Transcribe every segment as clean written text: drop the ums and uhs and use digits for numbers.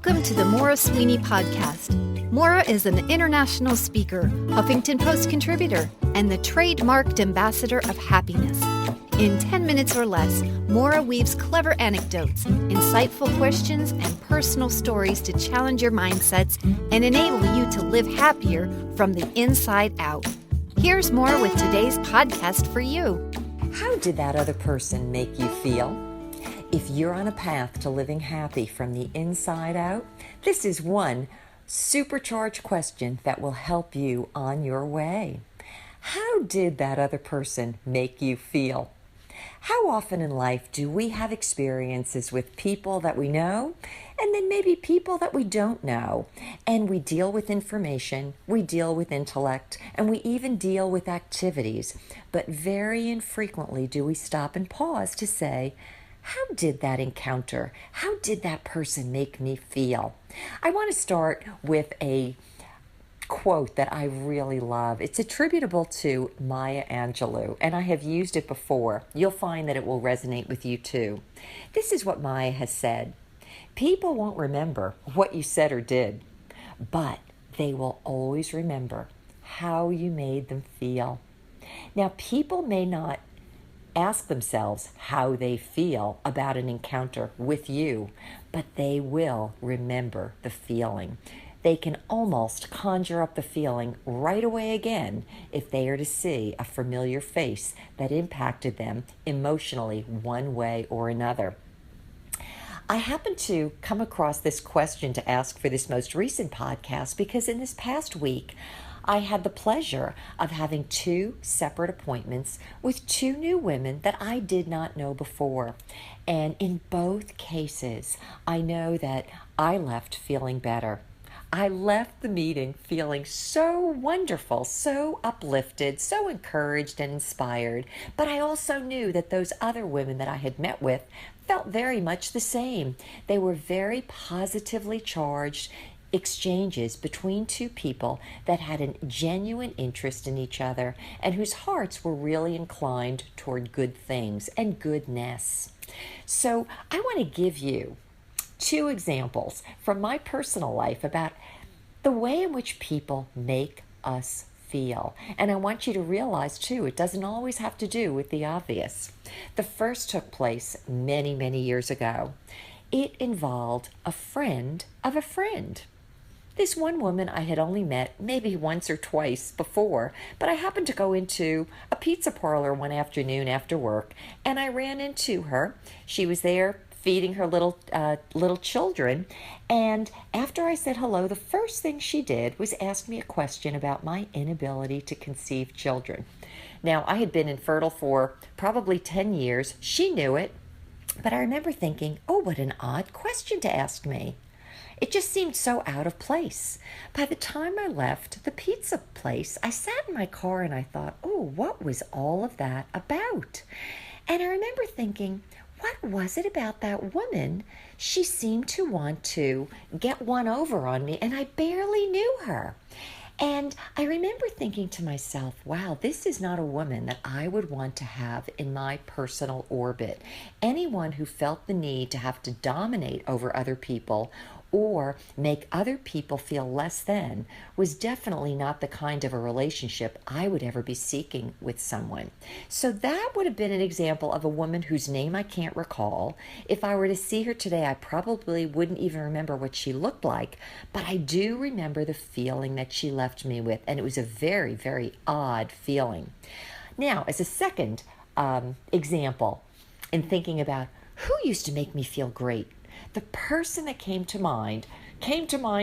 Welcome to the Maura Sweeney Podcast. Maura is an international speaker, Huffington Post contributor, and the trademarked ambassador of happiness. In 10 minutes or less, Maura weaves clever anecdotes, insightful questions, and personal stories to challenge your mindsets and enable you to live happier from the inside out. Here's Maura with today's podcast for you. How did that other person make you feel? If you're on a path to living happy from the inside out, this is one supercharged question that will help you on your way. How did that other person make you feel? How often in life do we have experiences with people that we know and then maybe people that we don't know? And we deal with information, we deal with intellect, and we even deal with activities. But very infrequently do we stop and pause to say, how did that encounter, how did that person make me feel? I want to start with a quote that I really love. It's attributable to Maya Angelou, and I have used it before. You'll find that it will resonate with you too. This is what Maya has said. People won't remember what you said or did, but they will always remember how you made them feel. Now, people may not ask themselves how they feel about an encounter with you, but they will remember the feeling. They can almost conjure up the feeling right away again if they are to see a familiar face that impacted them emotionally one way or another. I happened to come across this question to ask for this most recent podcast because in this past week, I had the pleasure of having two separate appointments with two new women that I did not know before. And in both cases, I know that I left feeling better. I left the meeting feeling so wonderful, so uplifted, so encouraged and inspired. But I also knew that those other women that I had met with felt very much the same. They were very positively charged exchanges between two people that had a genuine interest in each other and whose hearts were really inclined toward good things and goodness. So I want to give you two examples from my personal life about the way in which people make us feel. And I want you to realize too, it doesn't always have to do with the obvious. The first took place many, many years ago. It involved a friend of a friend. This one woman I had only met maybe once or twice before, but I happened to go into a pizza parlor one afternoon after work, and I ran into her. She was there feeding her little children, and after I said hello, the first thing she did was ask me a question about my inability to conceive children. Now, I had been infertile for probably 10 years. She knew it, but I remember thinking, oh, what an odd question to ask me. It just seemed so out of place. By the time I left the pizza place, I sat in my car and I thought, oh, what was all of that about? And I remember thinking, what was it about that woman? She seemed to want to get one over on me, and I barely knew her. And I remember thinking to myself, wow, this is not a woman that I would want to have in my personal orbit. Anyone who felt the need to have to dominate over other people or make other people feel less than was definitely not the kind of a relationship I would ever be seeking with someone. So that would have been an example of a woman whose name I can't recall. If I were to see her today, I probably wouldn't even remember what she looked like, but I do remember the feeling that she left me with, and it was a very, very odd feeling. Now, as a second example, in thinking about who used to make me feel great, the person that came to mind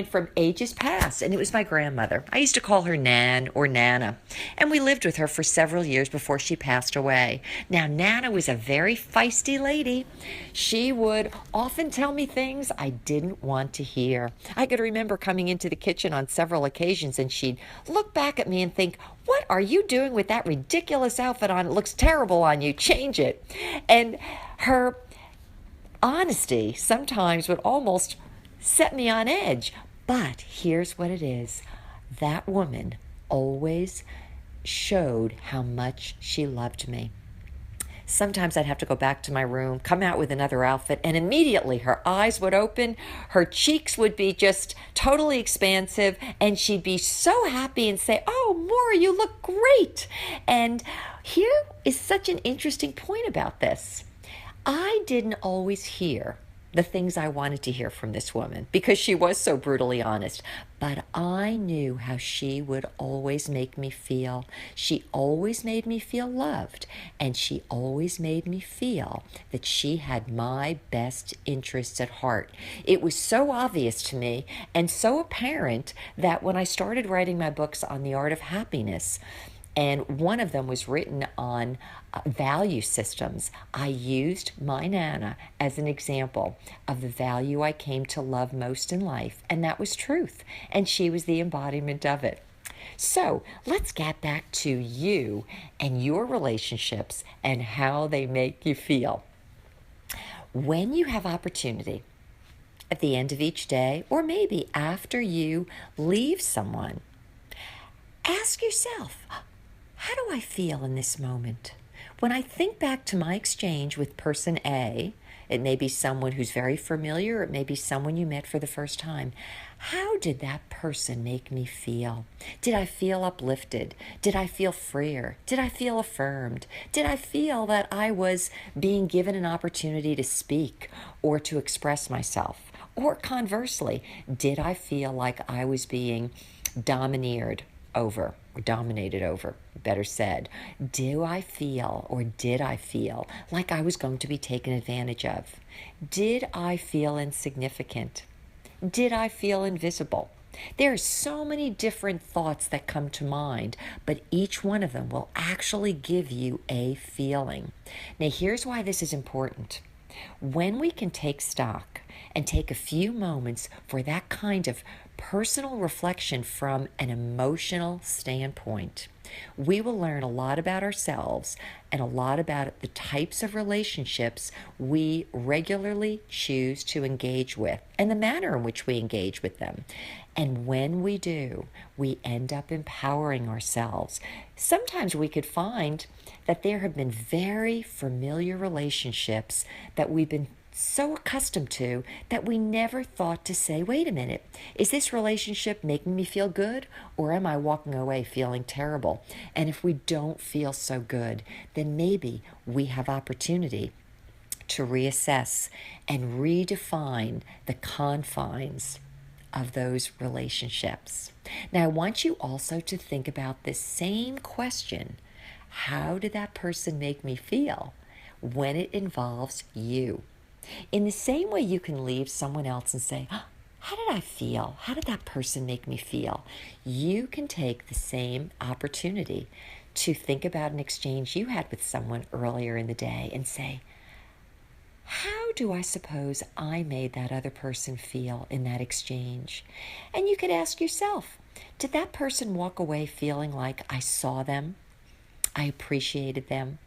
from ages past, and it was my grandmother. I used to call her Nan or Nana, and we lived with her for several years before she passed away. Now, Nana was a very feisty lady. She would often tell me things I didn't want to hear. I could remember coming into the kitchen on several occasions, and she'd look back at me and think, what are you doing with that ridiculous outfit on? It looks terrible on you. Change it. And her honesty sometimes would almost set me on edge. But here's what it is. That woman always showed how much she loved me. Sometimes I'd have to go back to my room, come out with another outfit, and immediately her eyes would open, her cheeks would be just totally expansive, and she'd be so happy and say, "Oh, Maura, you look great." And here is such an interesting point about this. I didn't always hear the things I wanted to hear from this woman because she was so brutally honest. But I knew how she would always make me feel. She always made me feel loved, and she always made me feel that she had my best interests at heart. It was so obvious to me and so apparent that when I started writing my books on the art of happiness, and one of them was written on value systems, I used my Nana as an example of the value I came to love most in life, and that was truth, and she was the embodiment of it. So let's get back to you and your relationships and how they make you feel. When you have opportunity at the end of each day, or maybe after you leave someone, ask yourself, how do I feel in this moment? When I think back to my exchange with person A, it may be someone who's very familiar, it may be someone you met for the first time. How did that person make me feel? Did I feel uplifted? Did I feel freer? Did I feel affirmed? Did I feel that I was being given an opportunity to speak or to express myself? Or conversely, did I feel like I was being domineered over, or dominated over, better said? Did I feel like I was going to be taken advantage of? Did I feel insignificant? Did I feel invisible? There are so many different thoughts that come to mind, but each one of them will actually give you a feeling. Now, here's why this is important. When we can take stock and take a few moments for that kind of personal reflection from an emotional standpoint, we will learn a lot about ourselves and a lot about the types of relationships we regularly choose to engage with and the manner in which we engage with them. And when we do, we end up empowering ourselves. Sometimes we could find that there have been very familiar relationships that we've been so accustomed to that we never thought to say, wait a minute, is this relationship making me feel good, or am I walking away feeling terrible? And if we don't feel so good, then maybe we have opportunity to reassess and redefine the confines of those relationships. Now, I want you also to think about this same question. How did that person make me feel when it involves you? In the same way you can leave someone else and say, how did I feel? How did that person make me feel? You can take the same opportunity to think about an exchange you had with someone earlier in the day and say, how do I suppose I made that other person feel in that exchange? And you could ask yourself, did that person walk away feeling like I saw them, I appreciated them,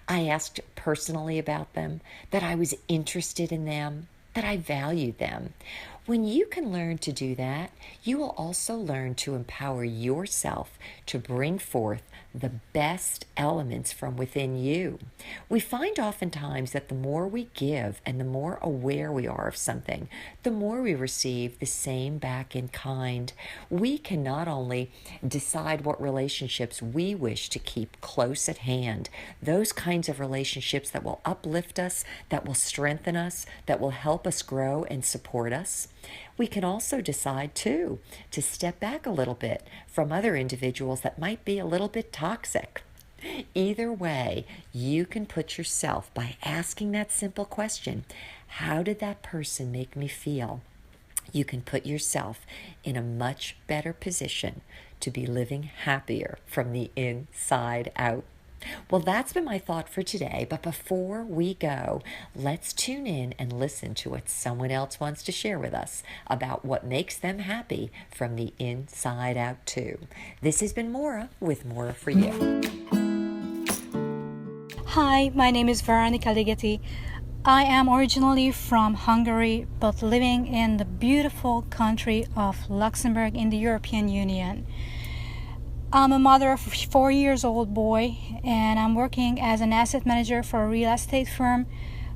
I asked personally about them, that I was interested in them, that I valued them? When you can learn to do that, you will also learn to empower yourself to bring forth the best elements from within you. We find oftentimes that the more we give and the more aware we are of something, the more we receive the same back in kind. We can not only decide what relationships we wish to keep close at hand, those kinds of relationships that will uplift us, that will strengthen us, that will help us grow and support us. We can also decide, too, to step back a little bit from other individuals that might be a little bit toxic. Either way, you can put yourself, by asking that simple question, how did that person make me feel? You can put yourself in a much better position to be living happier from the inside out. Well, that's been my thought for today, but before we go, let's tune in and listen to what someone else wants to share with us about what makes them happy from the inside out too. This has been Maura with Maura for You. Hi, my name is Veronica Ligeti. I am originally from Hungary, but living in the beautiful country of Luxembourg in the European Union. I'm a mother of a 4-year-old boy, and I'm working as an asset manager for a real estate firm.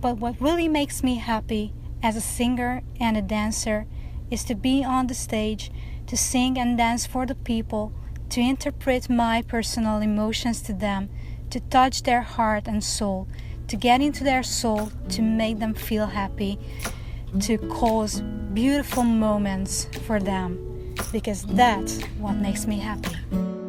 But what really makes me happy as a singer and a dancer is to be on the stage, to sing and dance for the people, to interpret my personal emotions to them, to touch their heart and soul, to get into their soul, to make them feel happy, to cause beautiful moments for them, because that's what makes me happy.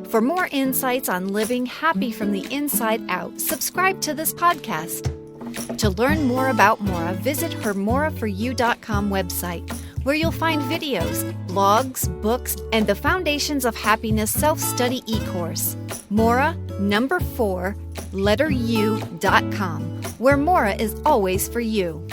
For more insights on living happy from the inside out, subscribe to this podcast. To learn more about Maura, visit her moraforyou.com website, where you'll find videos, blogs, books, and the Foundations of Happiness self-study e-course. Maura, 4, letter U.com, where Maura is always for you.